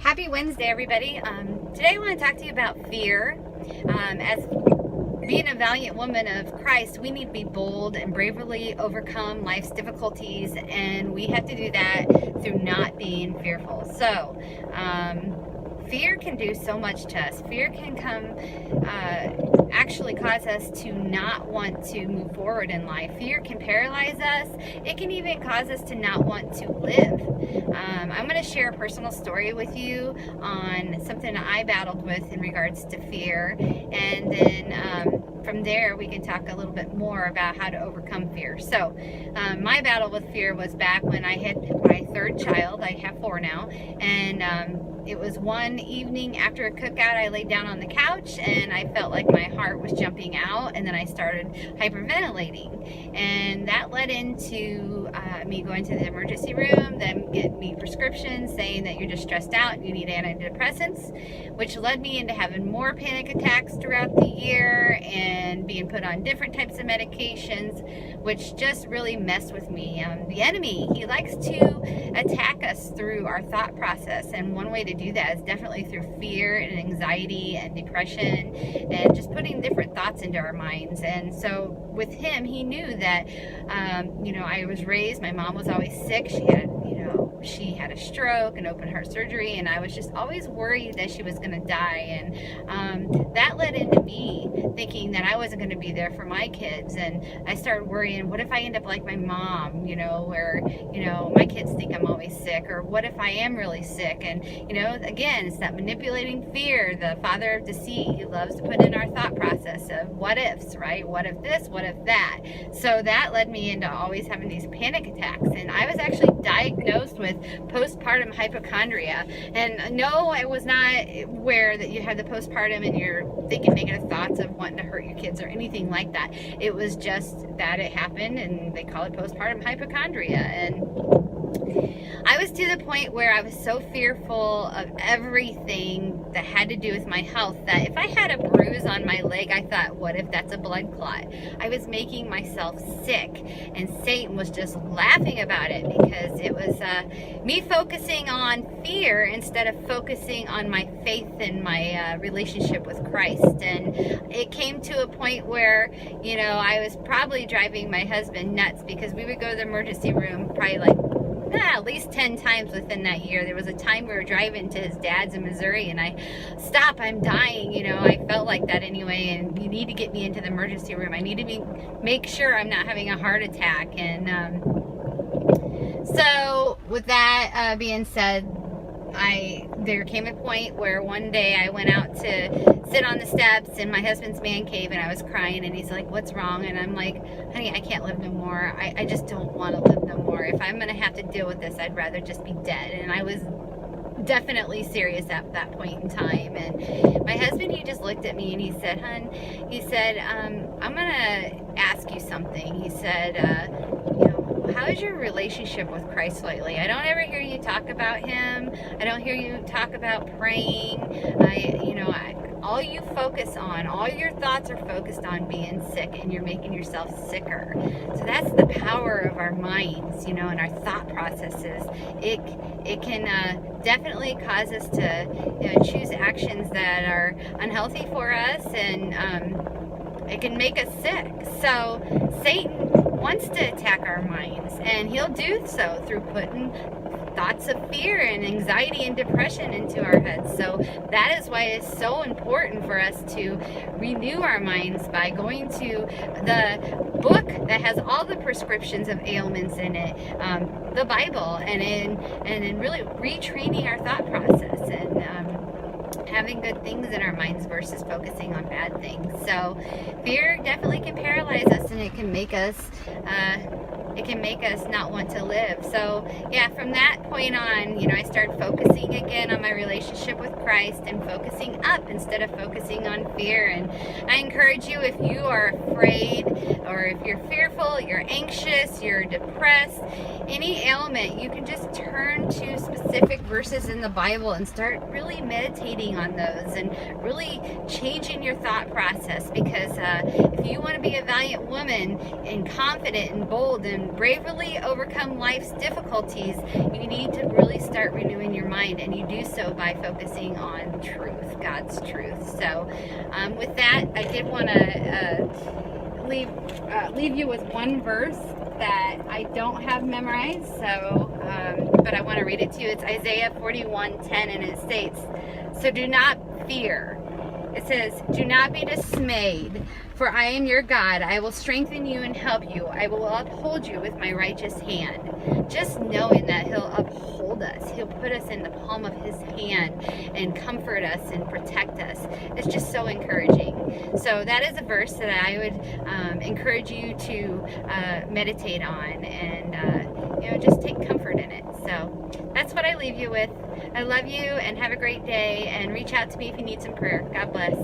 Happy Wednesday, everybody. Today I want to talk to you about fear. As being a valiant woman of Christ, we need to be bold and bravely overcome life's difficulties, and we have to do that through not being fearful. So, fear can do so much to us. Fear can actually cause us to not want to move forward in life. Fear can paralyze us. It can even cause us to not want to live. I'm going to share a personal story with you on something I battled with in regards to fear, and then from there we can talk a little bit more about how to overcome fear. So my battle with fear was back when I had my third child. I have four now, and it was one evening after a cookout. I laid down on the couch and I felt like my heart was jumping out, and then I started hyperventilating, and that led into me going to the emergency room, then get me prescriptions saying that you're just stressed out and you need antidepressants, which led me into having more panic attacks throughout the year and being put on different types of medications, which just really messed with me. The enemy, he likes to attack us through our thought process, and one way to do that is definitely through fear and anxiety and depression and just putting different thoughts into our minds. And so with him, he knew that I was raised, my mom was always sick. She had a stroke and open heart surgery, and I was just always worried that she was going to die. And that led into me thinking that I wasn't going to be there for my kids. And I started worrying, what if I end up like my mom, where, my kids think I'm always sick, or what if I am really sick? And, again, it's that manipulating fear, the father of deceit. He loves to put in our thought process of what ifs, right? What if this? What if that? So that led me into always having these panic attacks. And I was actually diagnosed with postpartum hypochondria. And no, it was not where that you have the postpartum and you're thinking negative thoughts of wanting to hurt your kids or anything like that. It was just that it happened, and they call it postpartum hypochondria. And I was to the point where I was so fearful of everything that had to do with my health that if I had a bruise on my leg, I thought, what if that's a blood clot? I was making myself sick, and Satan was just laughing about it because it was me focusing on fear instead of focusing on my faith and my relationship with Christ. And it came to a point where, I was probably driving my husband nuts because we would go to the emergency room probably at least 10 times within that year. There was a time we were driving to his dad's in Missouri, and stop, I'm dying. I felt like that anyway, and you need to get me into the emergency room. I need to make sure I'm not having a heart attack. And so with that being said, there came a point where one day I went out to sit on the steps in my husband's man cave, and I was crying, and he's like, what's wrong? And I'm like, honey, I can't live no more. I just don't want to live no more. If I'm going to have to deal with this, I'd rather just be dead. And I was definitely serious at that point in time. And my husband, he just looked at me and he said, I'm going to ask you something. He said, how is your relationship with Christ lately? I don't ever hear you talk about him. I don't hear you talk about praying. All you focus on, all your thoughts are focused on being sick, and you're making yourself sicker. So that's the power of our minds, and our thought processes. It can definitely cause us to choose actions that are unhealthy for us, and it can make us sick. So Satan wants to attack our minds, and he'll do so through putting thoughts of fear and anxiety and depression into our heads. So that is why it's so important for us to renew our minds by going to the book that has all the prescriptions of ailments in it, the Bible, and in really retraining our thought process and having good things in our minds versus focusing on bad things. So fear definitely can paralyze us, and it can make us not want to live. So yeah, from that point on, I started focusing again on my relationship with Christ and focusing up instead of focusing on fear. And I encourage you, if you are afraid, or if you're fearful, you're anxious, you're depressed, any ailment, you can just turn to specific verses in the Bible and start really meditating on those and really changing your thought process. Because if you want to be a valiant woman and confident and bold and bravely overcome life's difficulties, you need to really start renewing your mind, and you do so by focusing on truth, God's truth. So with that, I did want to leave you with one verse that I don't have memorized, so but I want to read it to you. It's Isaiah 41:10, and it states, "So do not fear." It says, "Do not be dismayed, for I am your God. I will strengthen you and help you. I will uphold you with my righteous hand." Just knowing that He'll uphold us, He'll put us in the palm of His hand and comfort us and protect us. It's just so encouraging. So that is a verse that I would encourage you to meditate on, and just take comfort in it. So that's what I leave you with. I love you, and have a great day, and reach out to me if you need some prayer. God bless.